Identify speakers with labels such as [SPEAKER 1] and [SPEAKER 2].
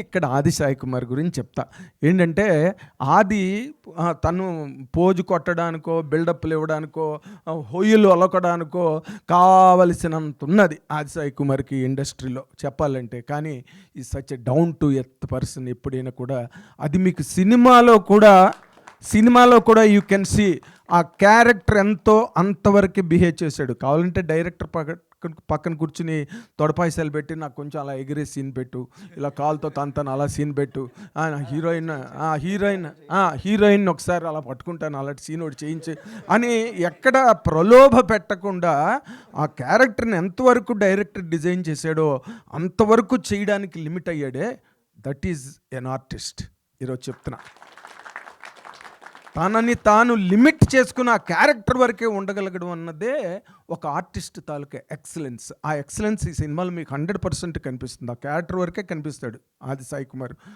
[SPEAKER 1] ఇక్కడ ఆది సాయి కుమార్ గురించి చెప్తా. ఏంటంటే ఆది తను పోజు కొట్టడానికో, బిల్డప్‌లు ఇవ్వడానికో, హొయ్యలు ఒలకడానికో కావలసినంత ఉన్నది ఆది సాయి కుమార్‌కి ఇండస్ట్రీలో చెప్పాలంటే. కానీ ఈ such a down to earth person. ఎప్పుడైనా కూడా అది మీకు సినిమాలో కూడా యూ కెన్ సీ ఆ క్యారెక్టర్ ఎంతో అంతవరకు బిహేవ్ చేశాడు. కావాలంటే డైరెక్టర్ పక్కన కూర్చుని తొడపాయిసాలు పెట్టి నాకు కొంచెం అలా ఎగిరే సీన్ పెట్టు, ఇలా కాలుతో తను అలా సీన్ పెట్టు, హీరోయిన్ ఒకసారి అలా పట్టుకుంటాను అలాంటి సీన్ ఒకటి చేయించి అని ఎక్కడ ప్రలోభ పెట్టకుండా ఆ క్యారెక్టర్ని ఎంతవరకు డైరెక్టర్ డిజైన్ చేశాడో అంతవరకు చేయడానికి లిమిట్ అయ్యాడే. That is an artist. ఈరోజు చెప్తున్నా, తనని తాను లిమిట్ చేసుకుని ఆ క్యారెక్టర్ వరకే ఉండగలగడం అన్నదే ఒక ఆర్టిస్ట్ తాలూకా ఎక్సలెన్స్. ఆ ఎక్సలెన్స్ ఈ సినిమాలో మీకు 100% కనిపిస్తుంది. ఆ క్యారెక్టర్ వరకే కనిపిస్తాడు ఆది సాయి కుమార్.